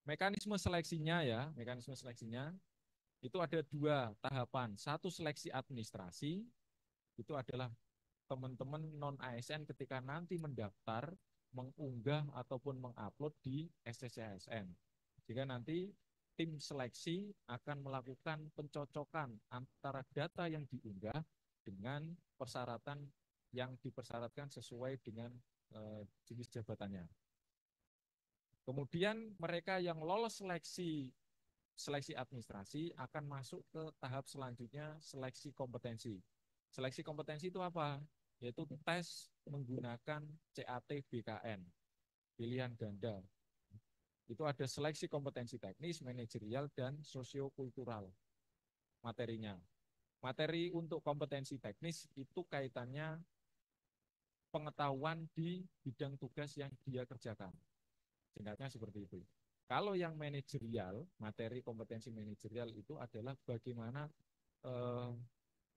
Mekanisme seleksinya ya, mekanisme seleksinya itu ada dua tahapan. Satu seleksi administrasi, itu adalah teman-teman non ASN ketika nanti mendaftar, mengunggah ataupun mengupload di SCCSN. Jika nanti tim seleksi akan melakukan pencocokan antara data yang diunggah dengan persyaratan yang dipersyaratkan sesuai dengan jenis jabatannya. Kemudian mereka yang lolos seleksi administrasi akan masuk ke tahap selanjutnya seleksi kompetensi. Seleksi kompetensi itu apa? Yaitu tes menggunakan CAT BKN, pilihan ganda. Itu ada seleksi kompetensi teknis, manajerial, dan sosiokultural materinya. Materi untuk kompetensi teknis itu kaitannya pengetahuan di bidang tugas yang dia kerjakan. Singkatnya seperti itu. Kalau yang manajerial, materi kompetensi manajerial itu adalah bagaimana eh,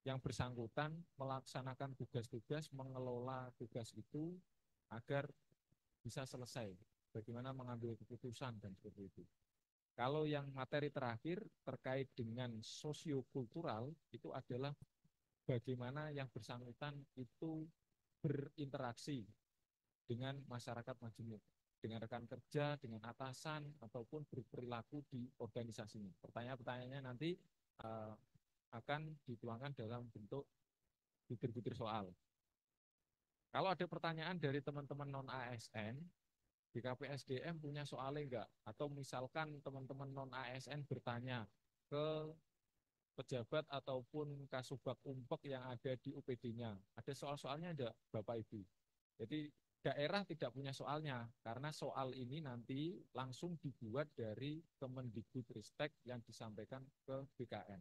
yang bersangkutan melaksanakan tugas-tugas, mengelola tugas itu agar bisa selesai. Bagaimana mengambil keputusan dan seperti itu. Kalau yang materi terakhir terkait dengan sosiokultural itu adalah bagaimana yang bersangkutan itu berinteraksi dengan masyarakat majemuk, dengan rekan kerja, dengan atasan, ataupun berperilaku di organisasinya. Pertanyaan-pertanyaannya nanti uh, akan dituangkan dalam bentuk butir-butir soal. Kalau ada pertanyaan dari teman-teman non-ASN, BKPSDM punya soalnya enggak? Atau misalkan teman-teman non-ASN bertanya ke pejabat ataupun kasubag umpek yang ada di UPD-nya. Ada soal-soalnya enggak, Bapak Ibu? Jadi daerah tidak punya soalnya, karena soal ini nanti langsung dibuat dari Kemendikbudristek yang disampaikan ke BKN.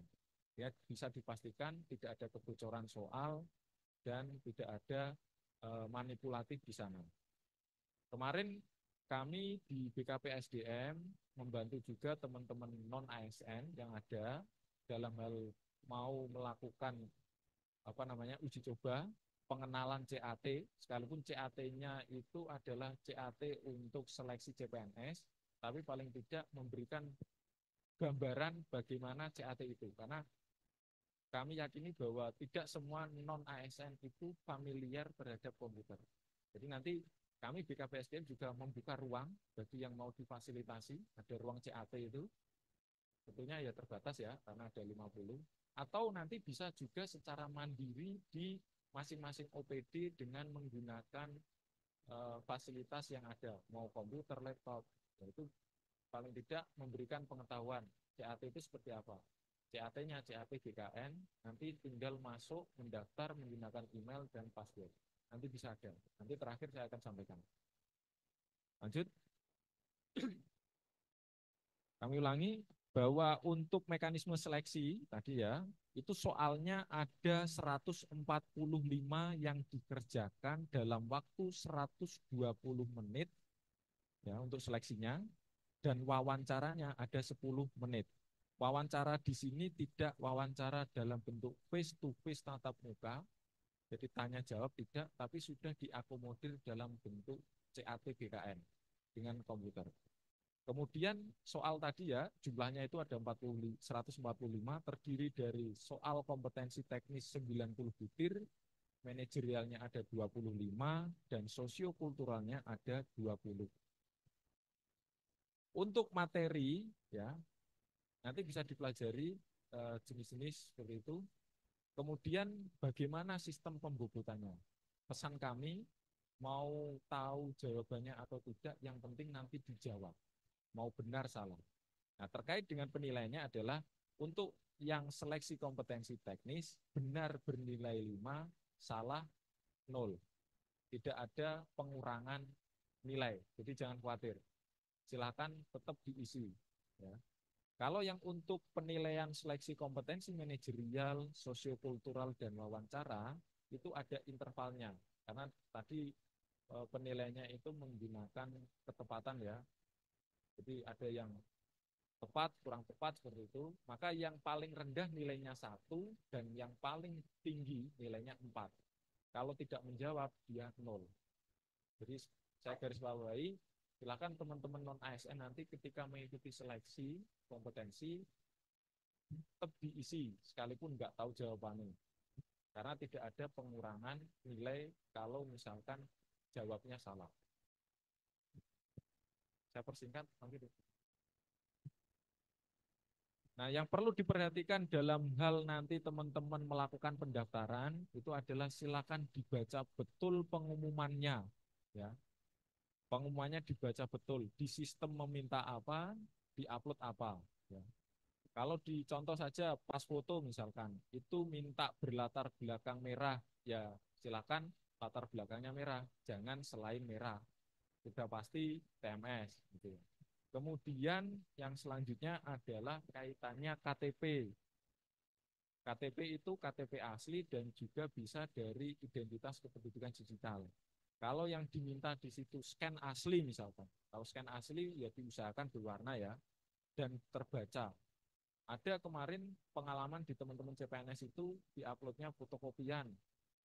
Ya, bisa dipastikan tidak ada kebocoran soal dan tidak ada manipulatif di sana. Kemarin kami di BKPSDM membantu juga teman-teman non-ASN yang ada dalam hal mau melakukan uji coba pengenalan CAT, sekalipun CAT-nya itu adalah CAT untuk seleksi CPNS, tapi paling tidak memberikan gambaran bagaimana CAT itu, karena kami yakini bahwa tidak semua non-ASN itu familiar terhadap komputer. Jadi nanti kami BKPSDM juga membuka ruang bagi yang mau difasilitasi, ada ruang CAT itu, tentunya ya terbatas ya, karena ada 50, atau nanti bisa juga secara mandiri di masing-masing OPD dengan menggunakan fasilitas yang ada, mau komputer, laptop, itu paling tidak memberikan pengetahuan CAT itu seperti apa. CAT-nya CAT GKN, nanti tinggal masuk, mendaftar menggunakan email dan password. Nanti bisa ada. Nanti terakhir saya akan sampaikan. Lanjut. Kami ulangi bahwa untuk mekanisme seleksi tadi ya, itu soalnya ada 145 yang dikerjakan dalam waktu 120 menit ya untuk seleksinya, dan wawancaranya ada 10 menit. Wawancara di sini tidak wawancara dalam bentuk face to face tatap muka, jadi tanya jawab tidak, tapi sudah diakomodir dalam bentuk CAT BKN dengan komputer. Kemudian soal tadi ya, jumlahnya itu ada 145, terdiri dari soal kompetensi teknis 90 butir, manajerialnya ada 25, dan sosiokulturalnya ada 20. Untuk materi, ya nanti bisa dipelajari jenis-jenis seperti itu. Kemudian bagaimana sistem pembobotannya? Pesan kami, mau tahu jawabannya atau tidak, yang penting nanti dijawab. Mau benar salah. Nah, terkait dengan penilaiannya adalah untuk yang seleksi kompetensi teknis, benar bernilai 5, salah 0. Tidak ada pengurangan nilai, jadi jangan khawatir. Silakan tetap diisi. Ya. Kalau yang untuk penilaian seleksi kompetensi manajerial, sosiokultural, dan wawancara, itu ada intervalnya. Karena tadi penilaiannya itu menggunakan ketepatan ya. Jadi ada yang tepat, kurang tepat seperti itu, maka yang paling rendah nilainya 1 dan yang paling tinggi nilainya 4. Kalau tidak menjawab, dia 0. Jadi saya garis bawahi, Silakan teman-teman non ASN nanti ketika mengikuti seleksi kompetensi tetap diisi sekalipun nggak tahu jawabannya. Karena tidak ada pengurangan nilai kalau misalkan jawabnya salah. Saya persingkat, gitu. Nah, yang perlu diperhatikan dalam hal nanti teman-teman melakukan pendaftaran itu adalah silakan dibaca betul pengumumannya, ya. Pengumumannya dibaca betul, di sistem meminta apa, diupload apa, ya. Kalau dicontoh saja pas foto misalkan, itu minta berlatar belakang merah, ya silakan latar belakangnya merah, jangan selain merah. Sudah pasti TMS gitu. Kemudian yang selanjutnya adalah kaitannya KTP. KTP itu KTP asli dan juga bisa dari identitas kependudukan digital. Kalau yang diminta di situ scan asli misalkan, kalau scan asli ya diusahakan berwarna ya dan terbaca. Ada kemarin pengalaman di teman-teman CPNS itu diuploadnya fotokopian,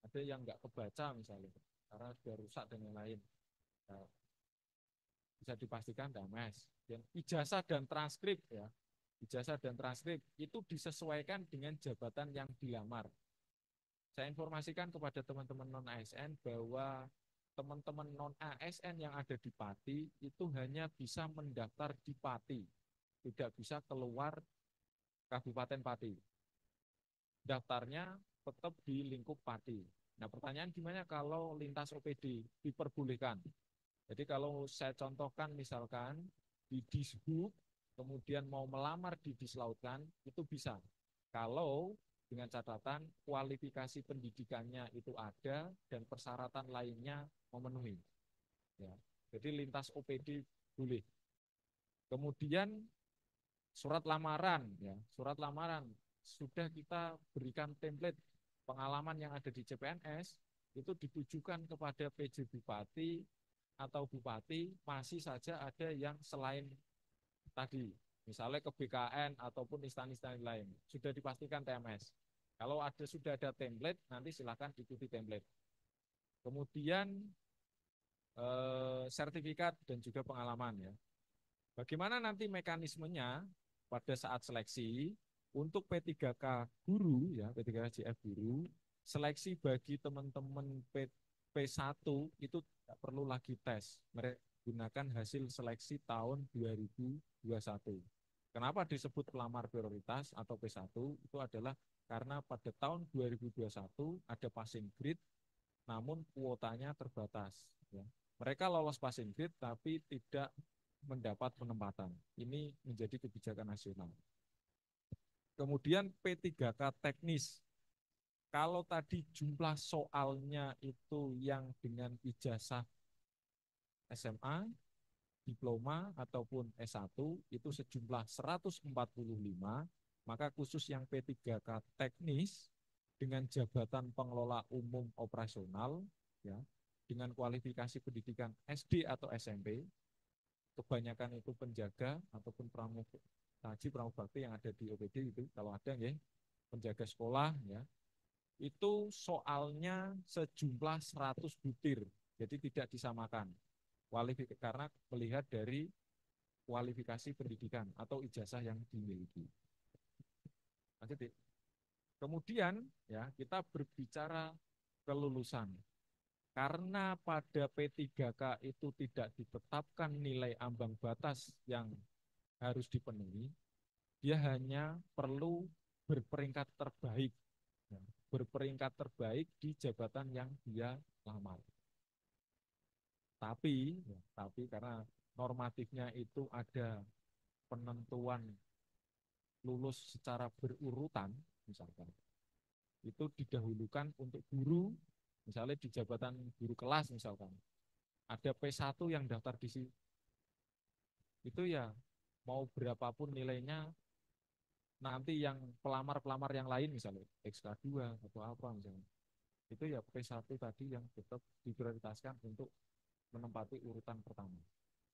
ada yang nggak kebaca misalnya karena sudah rusak dan lain-lain. Nah, bisa dipastikan DAMES. Dan ijazah dan transkrip ya, ijazah dan transkrip itu disesuaikan dengan jabatan yang dilamar. Saya informasikan kepada teman-teman non ASN bahwa teman-teman non ASN yang ada di Pati itu hanya bisa mendaftar di Pati, tidak bisa keluar Kabupaten Pati. Daftarnya tetap di lingkup Pati. Nah, pertanyaan gimana kalau lintas OPD diperbolehkan? Jadi kalau saya contohkan misalkan di Dishub, kemudian mau melamar di Dislautkan, itu bisa. Kalau dengan catatan kualifikasi pendidikannya itu ada dan persyaratan lainnya memenuhi. Ya. Jadi lintas OPD boleh. Kemudian surat lamaran, ya, surat lamaran sudah kita berikan template pengalaman yang ada di CPNS itu ditujukan kepada PJ Bupati atau Bupati, masih saja ada yang selain tadi, misalnya ke BKN ataupun instansi lain, sudah dipastikan TMS. Kalau sudah ada template, nanti silakan ikuti template. Kemudian sertifikat dan juga pengalaman ya. Bagaimana nanti mekanismenya pada saat seleksi untuk P3K guru ya, P3K JF guru, seleksi bagi teman-teman P1 itu tidak perlu lagi tes. Mereka gunakan hasil seleksi tahun 2021. Kenapa disebut pelamar prioritas atau P1? Itu adalah karena pada tahun 2021 ada passing grade namun kuotanya terbatas ya. Mereka lolos passing grade tapi tidak mendapat penempatan. Ini menjadi kebijakan nasional. Kemudian P3K teknis. Kalau tadi jumlah soalnya itu yang dengan ijazah SMA, diploma ataupun S1 itu sejumlah 145, maka khusus yang P3K teknis dengan jabatan pengelola umum operasional ya, dengan kualifikasi pendidikan SD atau SMP, kebanyakan itu penjaga ataupun pramugari yang ada di OPD itu kalau ada ya, penjaga sekolah ya, itu soalnya sejumlah 100 butir, jadi tidak disamakan karena melihat dari kualifikasi pendidikan atau ijazah yang dimiliki. Lanjut. Kemudian ya kita berbicara kelulusan. Karena pada P3K itu tidak ditetapkan nilai ambang batas yang harus dipenuhi, dia hanya perlu berperingkat terbaik, ya, berperingkat terbaik di jabatan yang dia lamar. Tapi karena normatifnya itu ada penentuan lulus secara berurutan, misalkan, itu didahulukan untuk guru, misalnya di jabatan guru kelas misalkan, ada P1 yang daftar di situ, itu ya mau berapapun nilainya, nanti yang pelamar-pelamar yang lain misalnya XK2 atau apa misalnya, itu ya P1 tadi yang tetap diprioritaskan untuk menempati urutan pertama.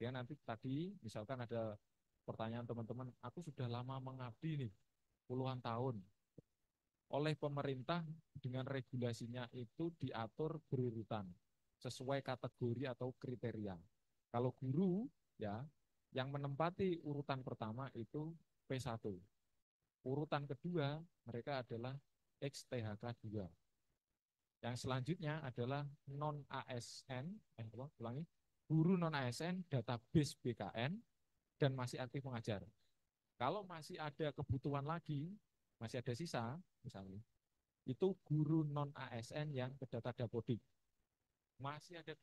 Ya nanti tadi misalkan ada pertanyaan teman-teman, aku sudah lama mengabdi nih, puluhan tahun. Oleh pemerintah dengan regulasinya itu diatur berurutan sesuai kategori atau kriteria. Kalau guru ya yang menempati urutan pertama itu P1. Urutan kedua mereka adalah XTHK2. Yang selanjutnya adalah non ASN, ulangi, guru non ASN database BKN dan masih aktif mengajar. Kalau masih ada kebutuhan lagi, masih ada sisa, misalnya, itu guru non ASN yang ke data dapodik. Masih ada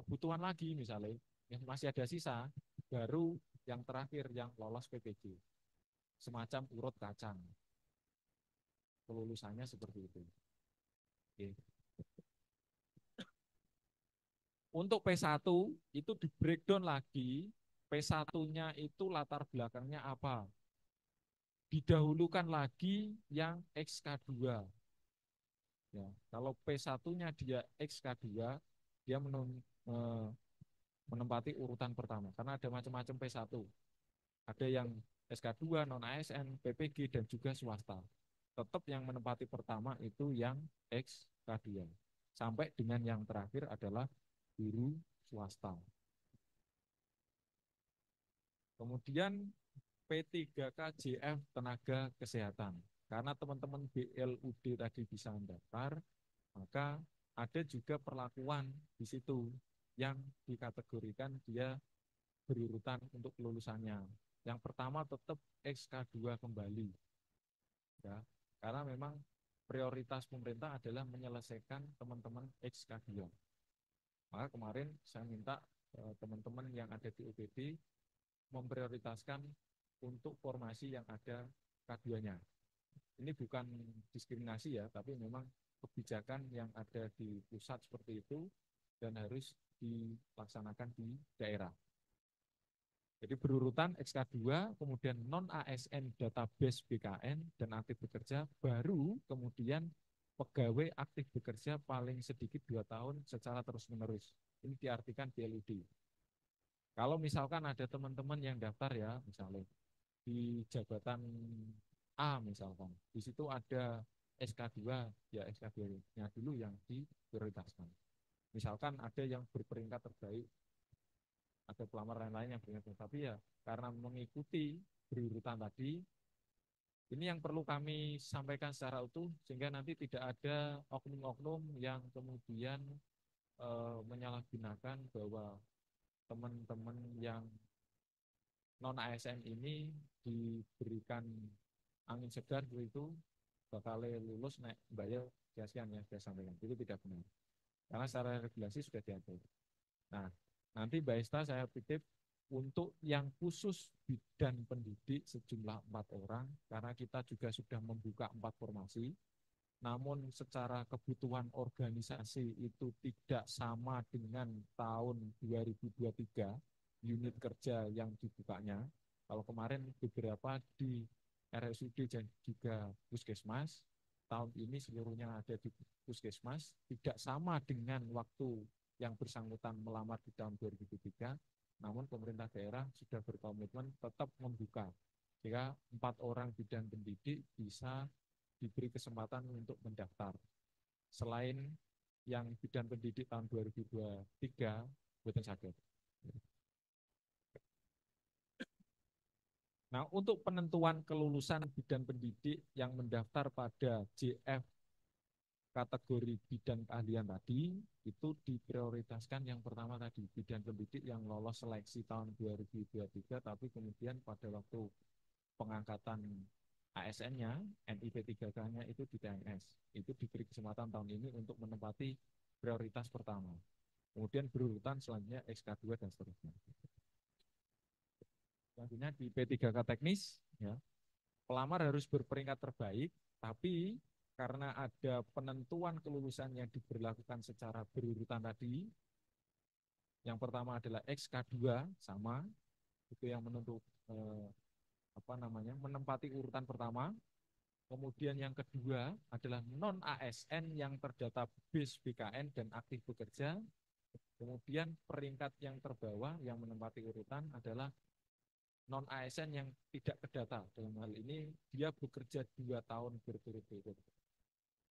kebutuhan lagi, misalnya, yang masih ada sisa, baru yang terakhir yang lolos PPG. Semacam urut kacang. Kelulusannya seperti itu. Oke. Untuk P1 itu di breakdown lagi, P1-nya itu latar belakangnya apa? Didahulukan lagi yang XK2. Ya, kalau P1-nya dia XK2, dia menempati urutan pertama. Karena ada macam-macam P1. Ada yang SK2, non-ASN, PPG, dan juga swasta. Tetap yang menempati pertama itu yang XK2. Sampai dengan yang terakhir adalah guru swasta. Kemudian P3KJF tenaga kesehatan. Karena teman-teman BLUD tadi bisa mendaftar, maka ada juga perlakuan di situ yang dikategorikan dia berurutan untuk kelulusannya. Yang pertama tetap XK2 kembali. Ya, karena memang prioritas pemerintah adalah menyelesaikan teman-teman XK2. Maka kemarin saya minta teman-teman yang ada di UPD memprioritaskan untuk formasi yang ada K2-nya. Ini bukan diskriminasi ya, tapi memang kebijakan yang ada di pusat seperti itu dan harus dilaksanakan di daerah. Jadi berurutan XK2, kemudian non-ASN database BKN dan aktif bekerja, baru kemudian pegawai aktif bekerja paling sedikit 2 tahun secara terus-menerus. Ini diartikan BLUD. Kalau misalkan ada teman-teman yang daftar ya, misalnya di jabatan A misalkan, di situ ada SK2, ya SK2-nya dulu yang diprioritaskan. Misalkan ada yang berperingkat terbaik, ada pelamar lain-lain yang berperingkat terbaik, tapi ya karena mengikuti berurutan tadi, ini yang perlu kami sampaikan secara utuh, sehingga nanti tidak ada oknum-oknum yang kemudian menyalahgunakan bahwa teman-teman yang non-ASN ini diberikan angin segar itu bakal lulus naik bayar sekian ya saya sampaikan. Itu tidak benar. Karena secara regulasi sudah diatur. Nah, nanti Mbak Esta saya titip untuk yang khusus bidan pendidik sejumlah 4 orang, karena kita juga sudah membuka 4 formasi, namun secara kebutuhan organisasi itu tidak sama dengan tahun 2023, unit kerja yang dibukanya. Kalau kemarin beberapa di RSUD dan juga Puskesmas, tahun ini seluruhnya ada di Puskesmas, tidak sama dengan waktu yang bersangkutan melamar di tahun 2003, namun pemerintah daerah sudah berkomitmen tetap membuka. Jika 4 orang bidan pendidik bisa diberi kesempatan untuk mendaftar. Selain yang bidan pendidik tahun 2023, buatan sakit. Nah, untuk penentuan kelulusan bidan pendidik yang mendaftar pada JF kategori bidan keahlian tadi, itu diprioritaskan yang pertama tadi, bidan pendidik yang lolos seleksi tahun 2023, tapi kemudian pada waktu pengangkatan ASN-nya, NIP3K-nya itu di TNS. Itu diberi kesempatan tahun ini untuk menempati prioritas pertama. Kemudian berurutan selanjutnya XK2 dan seterusnya. Selanjutnya di P3K teknis, ya, pelamar harus berperingkat terbaik, tapi karena ada penentuan kelulusan yang diberlakukan secara berurutan tadi, yang pertama adalah XK2 sama, itu yang menentu menempati urutan pertama. Kemudian yang kedua adalah non ASN yang terdata BIS BKN dan aktif bekerja. Kemudian peringkat yang terbawah yang menempati urutan adalah non ASN yang tidak terdata. Dalam hal ini dia bekerja 2 tahun berturut-turut.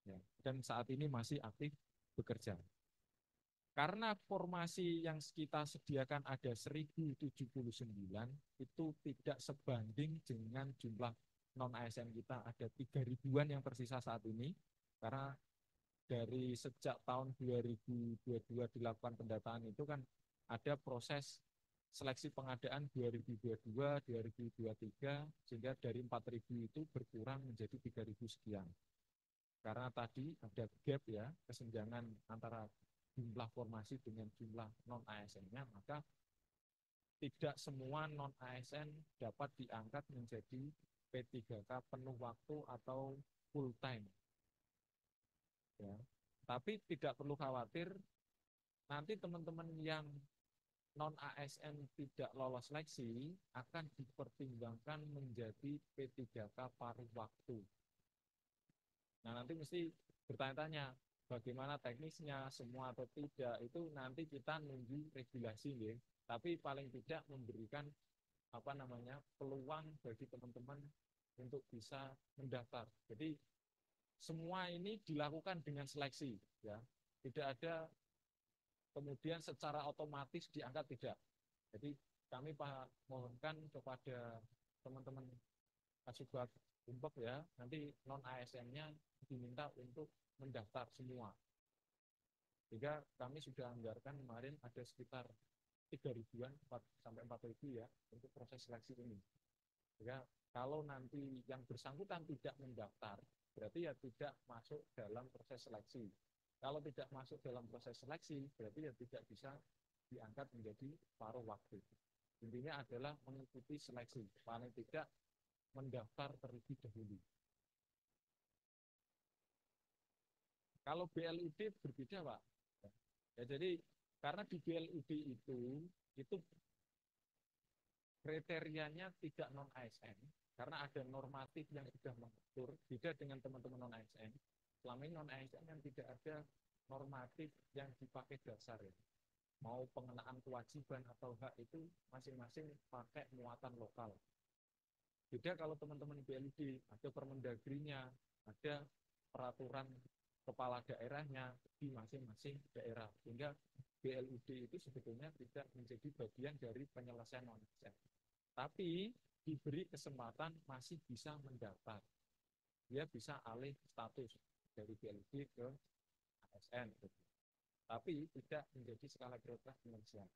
Ya, dan saat ini masih aktif bekerja. Karena formasi yang kita sediakan ada 1079 itu tidak sebanding dengan jumlah non ASN kita ada 3000-an yang tersisa saat ini. Karena dari sejak tahun 2022 dilakukan pendataan itu kan ada proses seleksi pengadaan 2022, 2023 sehingga dari 4.000 itu berkurang menjadi 3.000 sekian. Karena tadi ada gap ya, kesenjangan antara jumlah formasi dengan jumlah non ASN-nya, maka tidak semua non ASN dapat diangkat menjadi P3K penuh waktu atau full time. Ya. Tapi tidak perlu khawatir, nanti teman-teman yang non ASN tidak lolos seleksi akan dipertimbangkan menjadi P3K paruh waktu. Nah, nanti mesti bertanya-tanya bagaimana teknisnya, semua atau tidak, itu nanti kita nunggu regulasi ya. Tapi paling tidak memberikan peluang bagi teman-teman untuk bisa mendaftar. Jadi semua ini dilakukan dengan seleksi ya. Tidak ada kemudian secara otomatis diangkat, tidak. Jadi kami mohonkan kepada teman-teman Kasubag Umpek ya, nanti non ASN-nya diminta untuk mendaftar semua. Sehingga kami sudah anggarkan kemarin ada sekitar 3.000-an sampai 4.000 ya untuk proses seleksi ini. Sehingga kalau nanti yang bersangkutan tidak mendaftar, berarti ya tidak masuk dalam proses seleksi. Kalau tidak masuk dalam proses seleksi, berarti ya tidak bisa diangkat menjadi paruh waktu. Intinya adalah mengikuti seleksi, paling tidak mendaftar terlebih dahulu. Kalau BLUD berbeda, Pak. Ya, jadi karena di BLUD itu kriterianya tidak non ASN, karena ada normatif yang sudah mengatur, beda dengan teman-teman non ASN. Selama ini non ASN yang tidak ada normatif yang dipakai dasar ya. Mau pengenaan kewajiban atau hak itu masing-masing pakai muatan lokal. Beda kalau teman-teman BLUD, ada permendagrinya, ada peraturan kepala daerahnya di masing-masing daerah. Sehingga BLUD itu sebetulnya tidak menjadi bagian dari penyelesaian non-ASN. Tapi diberi kesempatan masih bisa mendaftar. Dia bisa alih status dari BLUD ke ASN. Tapi tidak menjadi skala prioritas finansial.